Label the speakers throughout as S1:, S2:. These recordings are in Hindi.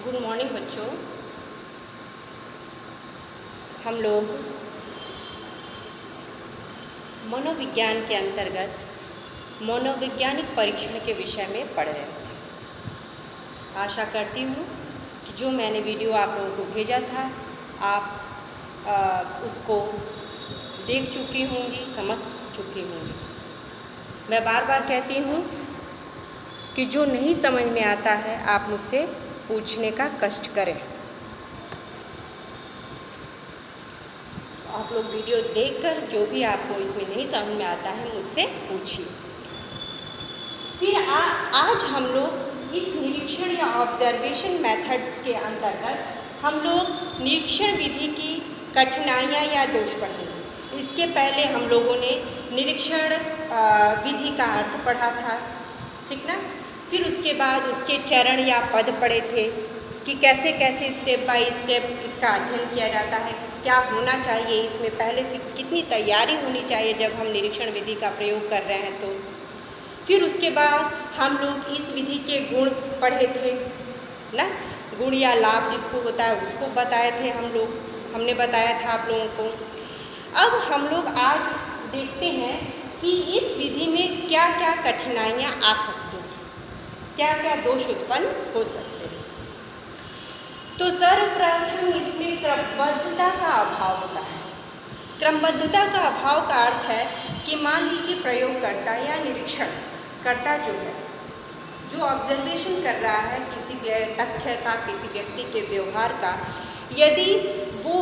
S1: गुड मॉर्निंग बच्चों। हम लोग मनोविज्ञान के अंतर्गत मनोवैज्ञानिक परीक्षण के विषय में पढ़ रहे थे। आशा करती हूँ कि जो मैंने वीडियो आप लोगों को भेजा था आप उसको देख चुकी होंगी, समझ चुकी होंगी। मैं बार बार कहती हूँ कि जो नहीं समझ में आता है आप मुझसे पूछने का कष्ट करें। आप लोग वीडियो देखकर जो भी आपको इसमें नहीं समझ में आता है मुझसे पूछिए। फिर आज हम लोग इस निरीक्षण या ऑब्जर्वेशन मेथड के अंतर्गत हम लोग निरीक्षण विधि की कठिनाइयाँ या दोष पढ़ेंगे। इसके पहले हम लोगों ने निरीक्षण विधि का अर्थ पढ़ा था, ठीक ना। फिर उसके बाद उसके चरण या पद पढ़े थे कि कैसे कैसे स्टेप बाय स्टेप इसका अध्ययन किया जाता है, क्या होना चाहिए इसमें, पहले से कितनी तैयारी होनी चाहिए जब हम निरीक्षण विधि का प्रयोग कर रहे हैं तो। फिर उसके बाद हम लोग इस विधि के गुण पढ़े थे ना, गुण या लाभ जिसको होता है उसको बताए थे हमने बताया था आप लोगों को। अब हम लोग आज देखते हैं कि इस विधि में क्या क्या कठिनाइयाँ आ सकती हैं, क्या क्या दोष उत्पन्न हो सकते हैं। तो सर्वप्रथम इसमें क्रमबद्धता का अभाव होता है। क्रमबद्धता का अभाव का अर्थ है कि मान लीजिए प्रयोगकर्ता या निरीक्षणकर्ता जो है, जो ऑब्जर्वेशन कर रहा है किसी तथ्य का, किसी व्यक्ति के व्यवहार का, यदि वो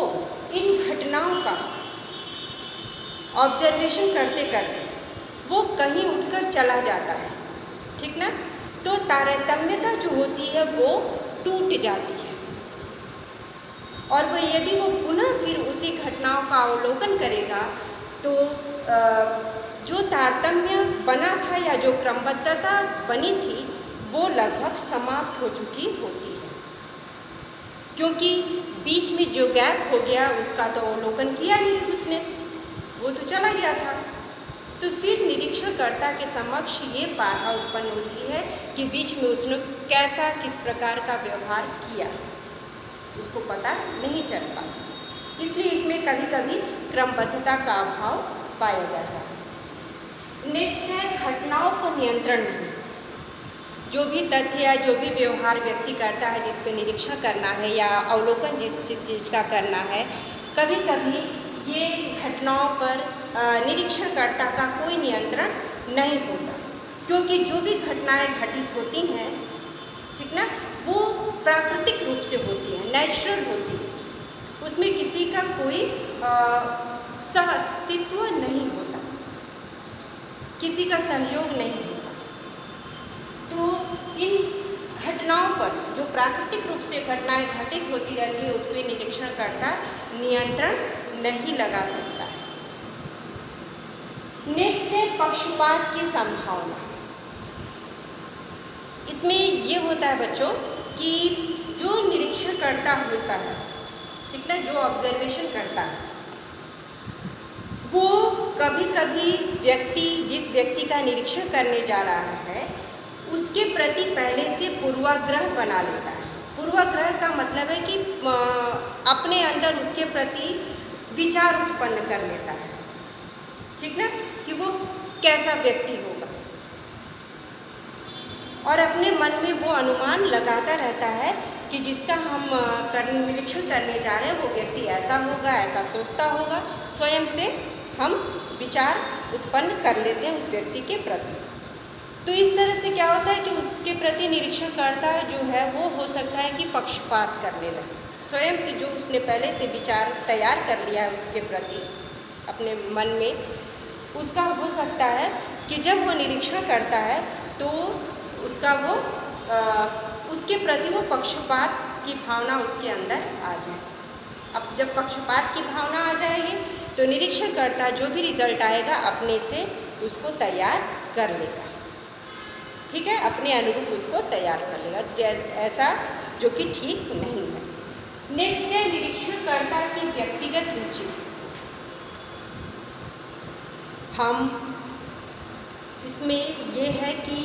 S1: इन घटनाओं का ऑब्जर्वेशन करते करते वो कहीं उठकर चला जाता है, ठीक ना, तो तारतम्यता जो होती है वो टूट जाती है। और वो यदि वो पुनः फिर उसी घटनाओं का अवलोकन करेगा तो जो तारतम्य बना था या जो क्रमबद्धता बनी थी वो लगभग समाप्त हो चुकी होती है, क्योंकि बीच में जो गैप हो गया उसका तो अवलोकन किया नहीं उसने, वो तो चला गया था। तो फिर निरीक्षणकर्ता के समक्ष ये बाधा उत्पन्न होती है कि बीच में उसने कैसा किस प्रकार का व्यवहार किया, उसको पता नहीं चल पाता। इसलिए इसमें कभी कभी क्रमबद्धता का अभाव पाया जाता है। नेक्स्ट है घटनाओं पर नियंत्रण नहीं। जो भी तथ्य या जो भी व्यवहार व्यक्ति करता है जिस पे निरीक्षण करना है या अवलोकन जिस चीज़ का करना है, कभी कभी ये घटनाओं पर निरीक्षणकर्ता का कोई नियंत्रण नहीं होता, क्योंकि जो भी घटनाएं घटित होती हैं, ठीक ना, वो प्राकृतिक रूप से होती है, नेचुरल होती है, उसमें किसी का कोई सह अस्तित्व नहीं होता, किसी का सहयोग नहीं होता। तो इन घटनाओं पर जो प्राकृतिक रूप से घटनाएं घटित होती रहती है उस पर निरीक्षणकर्ता नियंत्रण नहीं लगा सकता है। नेक्स्ट है पक्षपात की संभावना। इसमें ये होता है बच्चों कि जो निरीक्षणकर्ता होता है, ठीक ना, जो ऑब्जर्वेशन करता है, वो कभी कभी जिस व्यक्ति का निरीक्षण करने जा रहा है उसके प्रति पहले से पूर्वाग्रह बना लेता है। पूर्वाग्रह का मतलब है कि अपने अंदर उसके प्रति विचार उत्पन्न कर लेता है, ठीक ना, कि वो कैसा व्यक्ति होगा, और अपने मन में वो अनुमान लगाता रहता है कि जिसका हम निरीक्षण करने जा रहे हैं वो व्यक्ति ऐसा होगा, ऐसा सोचता होगा। स्वयं से हम विचार उत्पन्न कर लेते हैं उस व्यक्ति के प्रति। तो इस तरह से क्या होता है कि उसके प्रति निरीक्षणकर्ता जो है वो हो सकता है कि पक्षपात करने लगे। स्वयं से जो उसने पहले से विचार तैयार कर लिया है उसके प्रति अपने मन में, उसका हो सकता है कि जब वो निरीक्षण करता है तो उसके प्रति वो पक्षपात की भावना उसके अंदर आ जाए। अब जब पक्षपात की भावना आ जाएगी तो निरीक्षणकर्ता जो भी रिजल्ट आएगा अपने से उसको तैयार कर लेगा, ठीक है, अपने अनुरूप उसको तैयार कर लेगा, ऐसा जो कि ठीक नहीं है। नेक्स्ट है निरीक्षणकर्ता की व्यक्तिगत रुचि। हम इसमें ये है कि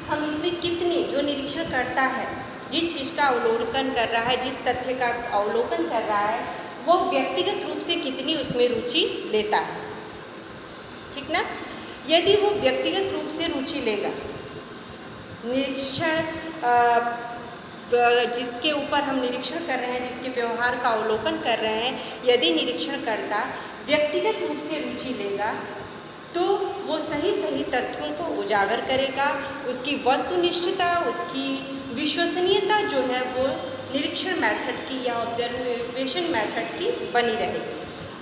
S1: हम इसमें कितनी, जो निरीक्षण करता है जिस चीज़ का अवलोकन कर रहा है, जिस तथ्य का अवलोकन कर रहा है, वो व्यक्तिगत रूप से कितनी उसमें रुचि लेता है। ठीक ना। यदि वो व्यक्तिगत रूप से रुचि लेगा, निरीक्षण जिसके ऊपर हम निरीक्षण कर रहे हैं, जिसके व्यवहार का अवलोकन कर रहे हैं, यदि निरीक्षणकर्ता व्यक्तिगत रूप से रुचि लेगा तो वो सही सही तथ्यों को उजागर करेगा। उसकी वस्तुनिष्ठता, उसकी विश्वसनीयता जो है वो निरीक्षण मेथड की या ऑब्जर्वेशन मेथड की बनी रहेगी।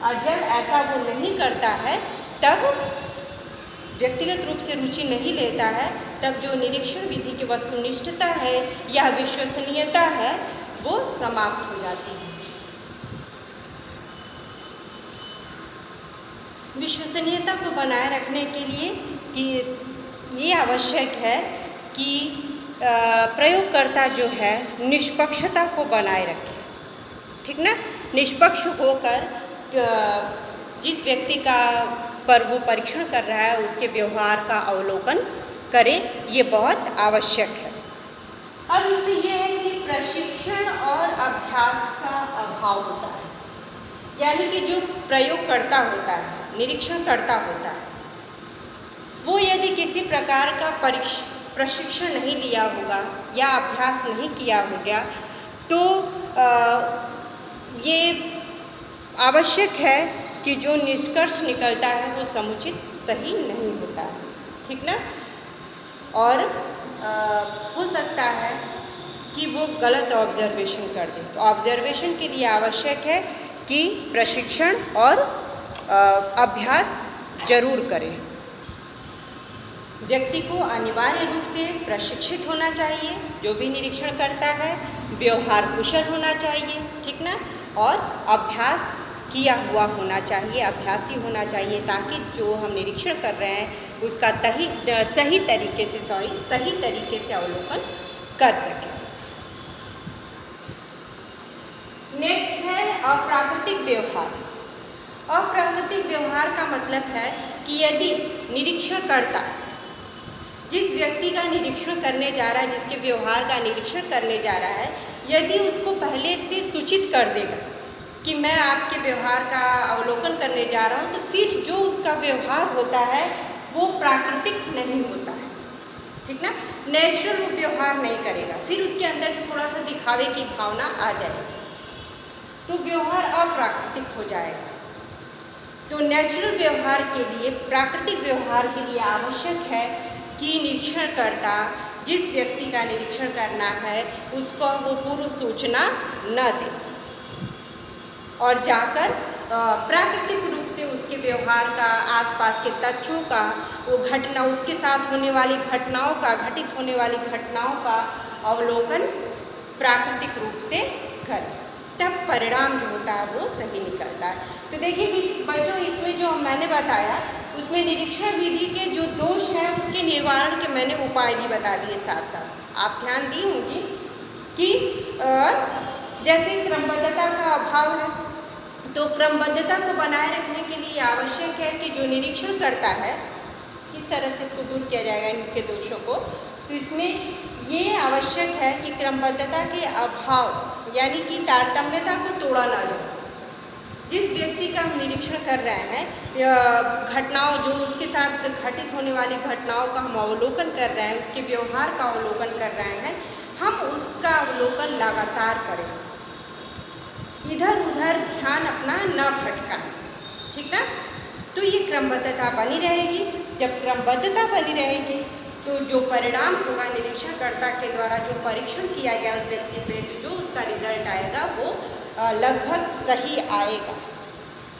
S1: और जब ऐसा वो नहीं करता है, तब व्यक्तिगत रूप से रुचि नहीं लेता है, तब जो निरीक्षण विधि की वस्तुनिष्ठता है या विश्वसनीयता है वो समाप्त हो जाती है। विश्वसनीयता को बनाए रखने के लिए कि ये आवश्यक है कि प्रयोगकर्ता जो है निष्पक्षता को बनाए रखे। ठीक ना। निष्पक्ष होकर जिस व्यक्ति का पर वो परीक्षण कर रहा है उसके व्यवहार का अवलोकन करें, ये बहुत आवश्यक है। अब इसमें यह है कि प्रशिक्षण और अभ्यास का अभाव होता है, यानी कि जो प्रयोगकर्ता होता है, निरीक्षणकर्ता होता है, वो यदि किसी प्रकार का प्रशिक्षण नहीं लिया होगा या अभ्यास नहीं किया होगा तो ये आवश्यक है कि जो निष्कर्ष निकलता है वो समुचित सही नहीं होता है। ठीक ना। और हो सकता है कि वो गलत ऑब्जर्वेशन कर दे। तो ऑब्जर्वेशन के लिए आवश्यक है कि प्रशिक्षण और अभ्यास जरूर करें। व्यक्ति को अनिवार्य रूप से प्रशिक्षित होना चाहिए, जो भी निरीक्षण करता है, व्यवहार कुशल होना चाहिए। ठीक ना। और अभ्यास किया हुआ होना चाहिए, अभ्यासी होना चाहिए, ताकि जो हम निरीक्षण कर रहे हैं उसका सही तरीके से अवलोकन कर सकें। नेक्स्ट है अप्राकृतिक व्यवहार। अप्राकृतिक व्यवहार का मतलब है कि यदि निरीक्षणकर्ता जिस व्यक्ति का निरीक्षण करने जा रहा है, जिसके व्यवहार का निरीक्षण करने जा रहा है, यदि उसको पहले से सूचित कर देगा कि मैं आपके व्यवहार का अवलोकन करने जा रहा हूँ, तो फिर जो उसका व्यवहार होता है वो प्राकृतिक नहीं होता है। ठीक ना। नेचुरल वो व्यवहार नहीं करेगा, फिर उसके अंदर थोड़ा सा दिखावे की भावना आ जाएगी, तो व्यवहार अप्राकृतिक हो जाएगा। तो नेचुरल व्यवहार के लिए, प्राकृतिक व्यवहार के लिए आवश्यक है कि निरीक्षणकर्ता जिस व्यक्ति का निरीक्षण करना है उसको वो पूर्व सूचना न दे और जाकर प्राकृतिक रूप से उसके व्यवहार का, आसपास के तथ्यों का, वो घटना, उसके साथ होने वाली घटनाओं का, घटित होने वाली घटनाओं का अवलोकन प्राकृतिक रूप से करें, तब परिणाम जो होता है वो सही निकलता है। तो देखिए कि बच्चों, इसमें जो मैंने बताया उसमें निरीक्षण विधि के जो दोष हैं उसके निवारण के मैंने उपाय भी बता दिए साथ साथ। आप ध्यान दी होंगी कि जैसे क्रमबद्धता का अभाव है, तो क्रमबद्धता को बनाए रखने के लिए आवश्यक है कि जो निरीक्षण करता है किस तरह से इसको दूर किया जाएगा इनके दोषों को। तो इसमें ये आवश्यक है कि क्रमबद्धता के अभाव, यानी कि तारतम्यता को तोड़ा ना जाए। जिस व्यक्ति का हम निरीक्षण कर रहे हैं, घटनाओं जो उसके साथ घटित होने वाली घटनाओं का हम अवलोकन कर रहे हैं, उसके व्यवहार का अवलोकन कर रहे हैं, हम उसका अवलोकन लगातार करें, इधर उधर ध्यान अपना न भटकाएं। ठीक ना। तो ये क्रमबद्धता बनी रहेगी। जब क्रमबद्धता बनी रहेगी तो जो परिणाम होगा निरीक्षणकर्ता के द्वारा जो परीक्षण किया गया उस व्यक्ति पे, तो जो उसका रिजल्ट आएगा वो लगभग सही आएगा।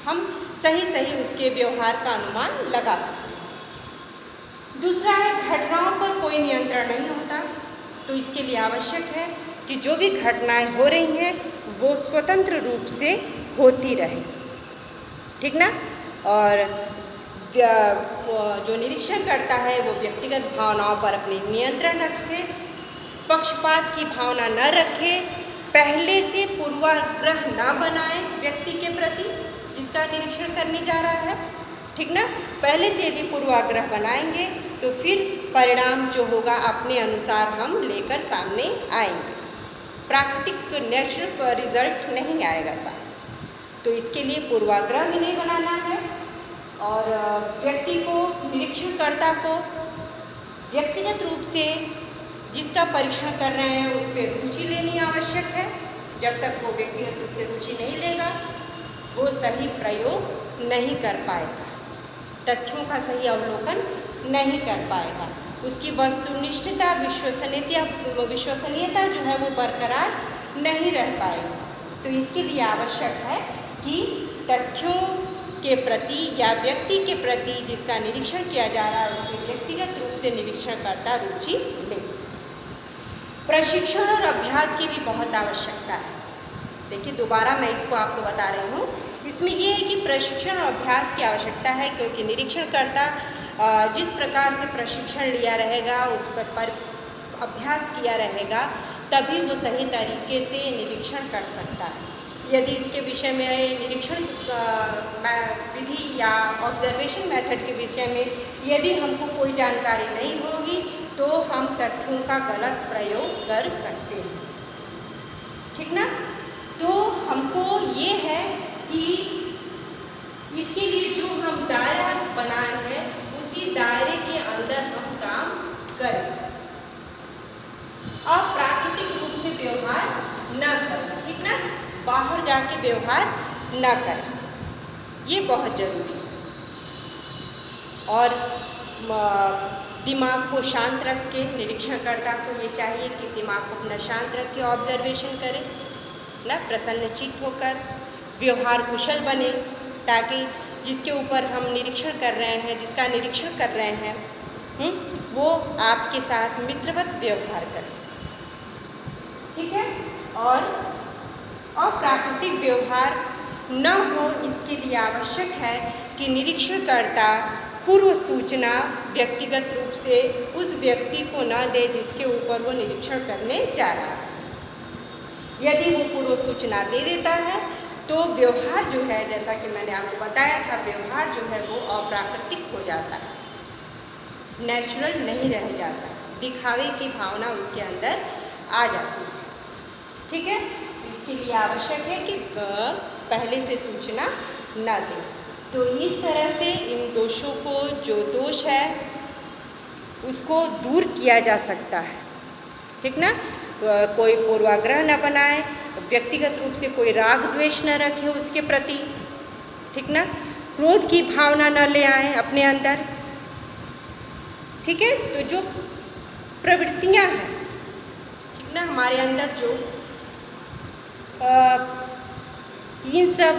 S1: हम सही उसके व्यवहार का अनुमान लगा सकते हैं। दूसरा है, घटनाओं पर कोई नियंत्रण नहीं होता, तो इसके लिए आवश्यक है कि जो भी घटनाएं हो रही हैं वो स्वतंत्र रूप से होती रहे। ठीक ना। और जो निरीक्षण करता है वो व्यक्तिगत भावनाओं पर अपनी नियंत्रण रखे, पक्षपात की भावना न रखे, पहले से पूर्वाग्रह न बनाए व्यक्ति के प्रति जिसका निरीक्षण करने जा रहा है। ठीक ना। पहले से यदि पूर्वाग्रह बनाएंगे तो फिर परिणाम जो होगा अपने अनुसार हम लेकर सामने आएंगे। प्राकृतिक नेचुरल रिजल्ट नहीं आएगा साहब। तो इसके लिए पूर्वाग्रह भी नहीं बनाना है और व्यक्ति को, निरीक्षणकर्ता को व्यक्तिगत रूप से जिसका परीक्षण कर रहे हैं उस पर रुचि लेनी आवश्यक है। जब तक वो व्यक्तिगत रूप से रुचि नहीं लेगा वो सही प्रयोग नहीं कर पाएगा, तथ्यों का सही अवलोकन नहीं कर पाएगा, उसकी वस्तुनिष्ठता, विश्वसनीयता जो है वो बरकरार नहीं रह पाएगी। तो इसके लिए आवश्यक है कि तथ्यों के प्रति या व्यक्ति के प्रति जिसका निरीक्षण किया जा रहा है उसमें व्यक्तिगत रूप से निरीक्षणकर्ता रुचि ले। प्रशिक्षण और अभ्यास की भी बहुत आवश्यकता है। देखिए दोबारा मैं इसको आपको बता रही हूँ, इसमें ये है कि प्रशिक्षण और अभ्यास की आवश्यकता है, क्योंकि निरीक्षणकर्ता जिस प्रकार से प्रशिक्षण लिया रहेगा, उस पर अभ्यास किया रहेगा, तभी वो सही तरीके से निरीक्षण कर सकता है। यदि इसके विषय में निरीक्षण विधि या ऑब्जर्वेशन मेथड के विषय में यदि हमको कोई जानकारी नहीं होगी तो हम तथ्यों का गलत प्रयोग कर सकते हैं, ठीक ना। तो हमको ये है कि इसके लिए जो हम दायरा बनाए हैं उसी दायरे के अंदर हम काम करें, अप्राकृतिक रूप से व्यवहार न करें, ठीक ना, बाहर जाके व्यवहार न करें, ये बहुत जरूरी है। और दिमाग को शांत रख के, निरीक्षणकर्ता को ये चाहिए कि दिमाग को अपना शांत रख के ऑब्जर्वेशन करें ना, प्रसन्नचित्त होकर व्यवहार कुशल बने, ताकि जिसके ऊपर हम निरीक्षण कर रहे हैं, जिसका निरीक्षण कर रहे हैं वो आपके साथ मित्रवत व्यवहार करे, ठीक है। और अप्राकृतिक व्यवहार न हो इसके लिए आवश्यक है कि निरीक्षणकर्ता पूर्व सूचना व्यक्तिगत रूप से उस व्यक्ति को न दे जिसके ऊपर वो निरीक्षण करने जा रहा है। यदि वो पूर्व सूचना दे देता है तो व्यवहार जो है, जैसा कि मैंने आपको बताया था, व्यवहार जो है वो अप्राकृतिक हो जाता है, नेचुरल नहीं रह जाता, दिखावे की भावना उसके अंदर आ जाती है, ठीक है। इसके लिए आवश्यक है कि पहले से सूचना न दें। तो इस तरह से इन दोषों को, जो दोष है उसको दूर किया जा सकता है, ठीक ना। कोई पूर्वाग्रह न बनाए, व्यक्तिगत रूप से कोई राग द्वेष न रखे उसके प्रति, ठीक ना, क्रोध की भावना न ले आए अपने अंदर, ठीक है। तो जो प्रवृत्तियां हैं, ठीक ना, हमारे अंदर जो इन सब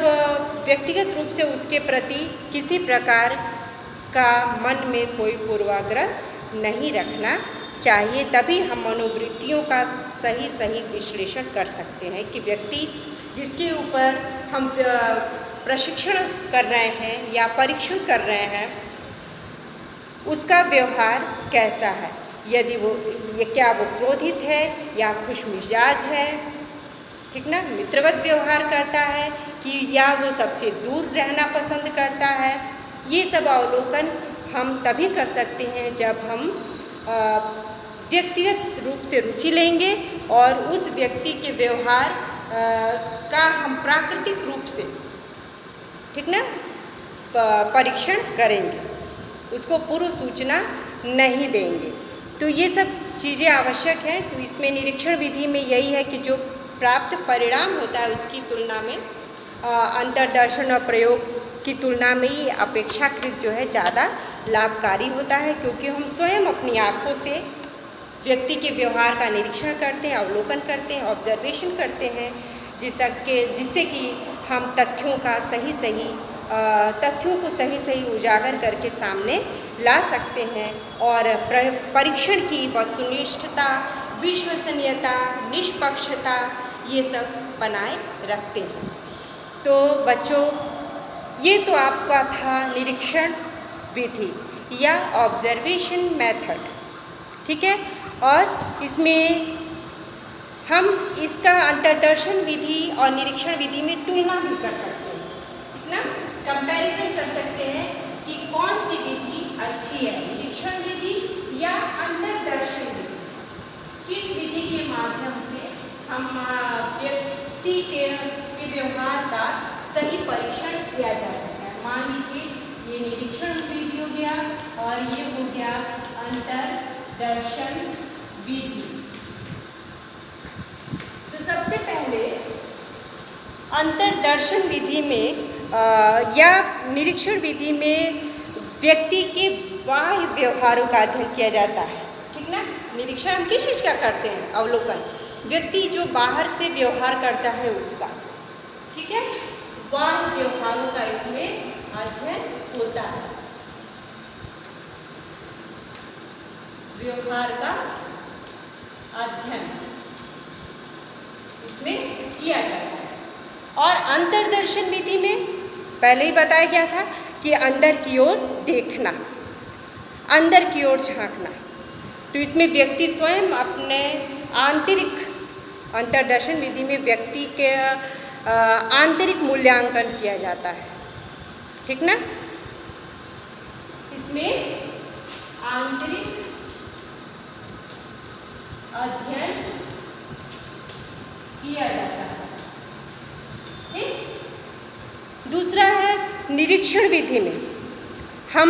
S1: व्यक्तिगत रूप से उसके प्रति किसी प्रकार का मन में कोई पूर्वाग्रह नहीं रखना चाहिए, तभी हम मनोवृत्तियों का सही विश्लेषण कर सकते हैं कि व्यक्ति जिसके ऊपर हम प्रशिक्षण कर रहे हैं या परीक्षण कर रहे हैं उसका व्यवहार कैसा है, यदि क्या वो क्रोधित है या खुशमिजाज है, ठीक ना, मित्रवत व्यवहार करता है कि या वो सबसे दूर रहना पसंद करता है। ये सब अवलोकन हम तभी कर सकते हैं जब हम व्यक्तिगत रूप से रुचि लेंगे और उस व्यक्ति के व्यवहार का हम प्राकृतिक रूप से, ठीक ना, परीक्षण करेंगे, उसको पूर्व सूचना नहीं देंगे। तो ये सब चीज़ें आवश्यक हैं। तो इसमें निरीक्षण विधि में यही है कि जो प्राप्त परिणाम होता है उसकी तुलना में अंतर्दर्शन और प्रयोग की तुलना में ये अपेक्षाकृत जो है ज़्यादा लाभकारी होता है, क्योंकि हम स्वयं अपनी आँखों से व्यक्ति के व्यवहार का निरीक्षण करते हैं, अवलोकन करते हैं, ऑब्जर्वेशन करते हैं, जिससे कि हम तथ्यों को सही उजागर करके सामने ला सकते हैं और परीक्षण की वस्तुनिष्ठता, विश्वसनीयता, निष्पक्षता ये सब बनाए रखते हैं। तो बच्चों, ये तो आपका था निरीक्षण विधि या ऑब्जर्वेशन मेथड, ठीक है। और इसमें हम इसका अंतर्दर्शन विधि और निरीक्षण विधि में तुलना भी कर सकते हैं, ठीक ना, कंपैरिजन कर सकते हैं कि कौन सी विधि अच्छी है, निरीक्षण विधि या अंतर्दर्शन विधि, किस विधि के माध्यम से हम व्यक्ति के व्यवहार का सही परीक्षण किया जा सकता है। मान लीजिए ये निरीक्षण विधि हो गया और ये हो गया अंतर्दर्शन विधि। तो सबसे पहले अंतर्दर्शन विधि में या निरीक्षण विधि में व्यक्ति के बाह्य व्यवहारों का अध्ययन किया जाता है, ठीक ना। निरीक्षण हम किस चीज़ का करते हैं? अवलोकन। व्यक्ति जो बाहर से व्यवहार करता है उसका, ठीक है, बाह्य व्यवहारों का इसमें अध्ययन होता है। व्यवहार का अध्ययन इसमें किया जाता है। और अंतर्दर्शन विधि में पहले ही बताया गया था कि अंदर की ओर देखना, अंदर की ओर झांकना। तो इसमें व्यक्ति स्वयं अपने आंतरिक, अंतर्दर्शन विधि में व्यक्ति के आंतरिक मूल्यांकन किया जाता है, ठीक ना। इसमें आंतरिक अध्ययन किया जाता है, ठीक। दूसरा है निरीक्षण विधि में हम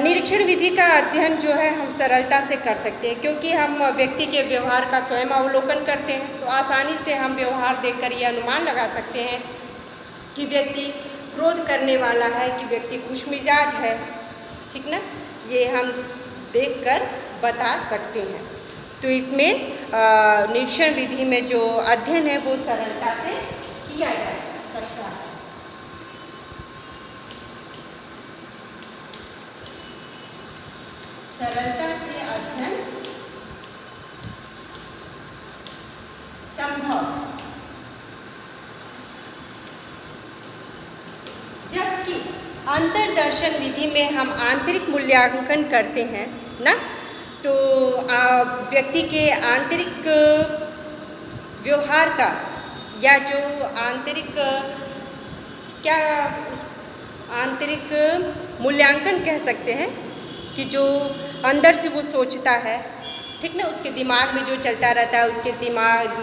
S1: निरीक्षण विधि का अध्ययन जो है हम सरलता से कर सकते हैं, क्योंकि हम व्यक्ति के व्यवहार का स्वयं अवलोकन करते हैं। तो आसानी से हम व्यवहार देखकर ये अनुमान लगा सकते हैं कि व्यक्ति क्रोध करने वाला है, कि व्यक्ति खुशमिजाज है, ठीक ना। ये हम देखकर बता सकते हैं। तो इसमें निरीक्षण विधि में जो अध्ययन है वो सरलता से किया जा सकता है। सरलता से अध्ययन संभव। जबकि अंतर्दर्शन विधि में हम आंतरिक मूल्यांकन करते हैं ना, तो व्यक्ति के आंतरिक व्यवहार का या जो आंतरिक मूल्यांकन कह सकते हैं कि जो अंदर से वो सोचता है, ठीक ना, उसके दिमाग में जो चलता रहता है, उसके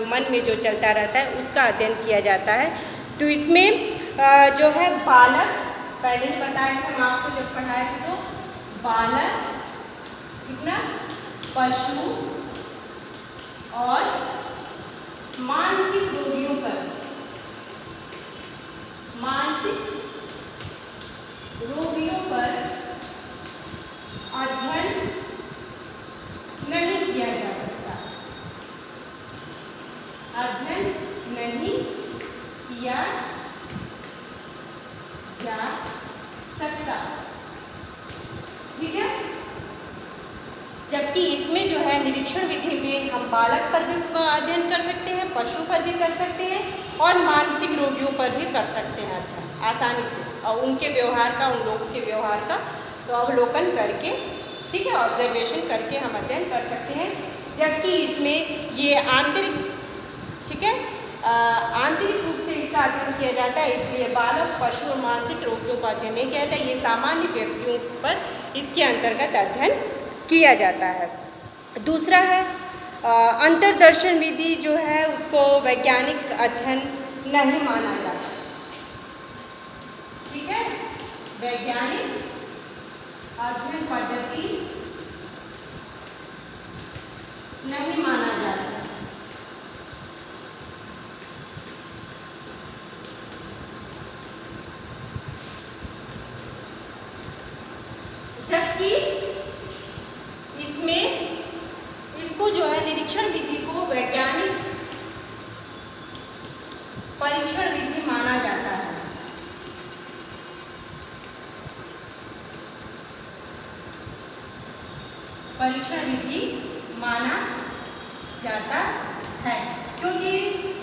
S1: मन में जो चलता रहता है, उसका अध्ययन किया जाता है। तो इसमें जो है बालक, पहले ही बताया था हम आपको जब पढ़ाए थे, तो बालक, ठीक ना, पशु और मानसिक रोगियों पर, मानसिक रोगियों पर अध्ययन नहीं किया जा सकता, अध्ययन नहीं किया जा सकता, ठीक है। जबकि इसमें जो है निरीक्षण विधि में हम बालक पर भी अध्ययन कर सकते हैं, पशु पर भी कर सकते हैं और मानसिक रोगियों पर भी कर सकते हैं अध्ययन आसानी से, और उनके व्यवहार का, उन लोगों के व्यवहार का अवलोकन करके, ठीक है, ऑब्जर्वेशन करके हम अध्ययन कर सकते हैं। जबकि इसमें ये आंतरिक, ठीक है, आंतरिक रूप से इसका अध्ययन किया जाता है, इसलिए बालक, पशु और मानसिक रोगियों पर अध्ययन नहीं किया जाता है। ये सामान्य व्यक्तियों पर इसके अंतर्गत अध्ययन किया जाता है। दूसरा है अंतर्दर्शन विधि जो है उसको वैज्ञानिक अध्ययन नहीं माना जाता, ठीक है, वैज्ञानिक अध्ययन पद्धति नहीं माना जाता। जबकि इसमें इसको जो है निरीक्षण विधि को वैज्ञानिक परीक्षण विधि माना जाता है। परीक्षण विधि माना जाता है, क्योंकि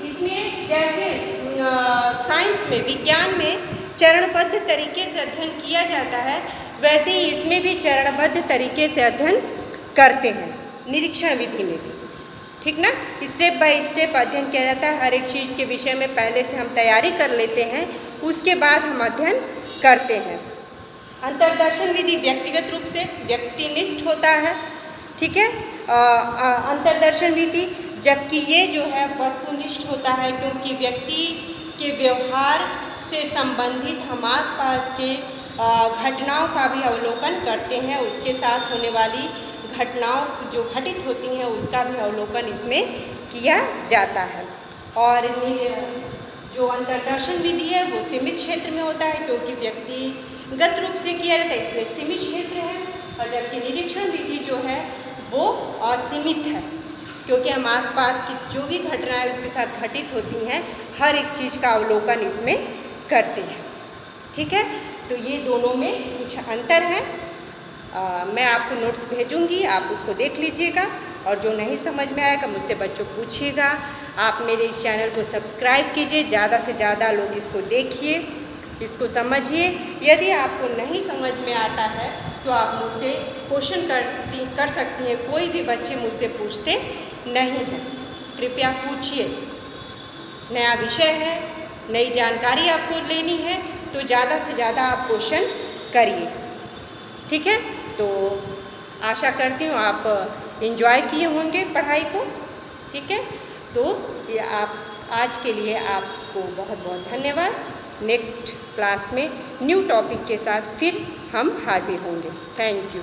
S1: इसमें जैसे साइंस में, विज्ञान में चरणबद्ध तरीके से अध्ययन किया जाता है, वैसे ही इसमें भी चरणबद्ध तरीके से अध्ययन करते हैं, निरीक्षण विधि में भी, ठीक ना। स्टेप बाय स्टेप अध्ययन किया जाता है। हर एक चीज़ के विषय में पहले से हम तैयारी कर लेते हैं, उसके बाद हम अध्ययन करते हैं। अंतर्दर्शन विधि व्यक्तिगत रूप से व्यक्तिनिष्ठ होता है, ठीक है। अंतर्दर्शन विधि जबकि ये जो है वस्तुनिष्ठ होता है, क्योंकि व्यक्ति के व्यवहार से संबंधित हम आसपास के घटनाओं का भी अवलोकन करते हैं, उसके साथ होने वाली घटनाओं जो घटित होती हैं उसका भी अवलोकन इसमें किया जाता है। और जो अंतर्दर्शन विधि है वो सीमित क्षेत्र में होता है, क्योंकि व्यक्तिगत रूप से किया जाता है इसलिए सीमित क्षेत्र है, और जबकि निरीक्षण विधि जो है वो असीमित है, क्योंकि हम आसपास की जो भी घटनाएं उसके साथ घटित होती हैं हर एक चीज़ का अवलोकन इसमें करते हैं। ठीक है, तो ये दोनों में कुछ अंतर है। मैं आपको नोट्स भेजूंगी, आप उसको देख लीजिएगा, और जो नहीं समझ में आएगा मुझसे बच्चों पूछिएगा। आप मेरे इस चैनल को सब्सक्राइब कीजिए, ज़्यादा से ज़्यादा लोग इसको देखिए, इसको समझिए। यदि आपको नहीं समझ में आता है तो आप मुझसे क्वेश्चन कर सकती हैं, कोई भी बच्चे मुझसे पूछते नहीं हैं, कृपया पूछिए। नया विषय है, नई जानकारी आपको लेनी है तो ज़्यादा से ज़्यादा आप क्वेश्चन करिए। ठीक है, तो आशा करती हूँ आप एंजॉय किए होंगे पढ़ाई को। ठीक है, तो ये आप आज के लिए आपको बहुत बहुत धन्यवाद। नेक्स्ट क्लास में न्यू टॉपिक के साथ फिर हम हाजिर होंगे। Thank you.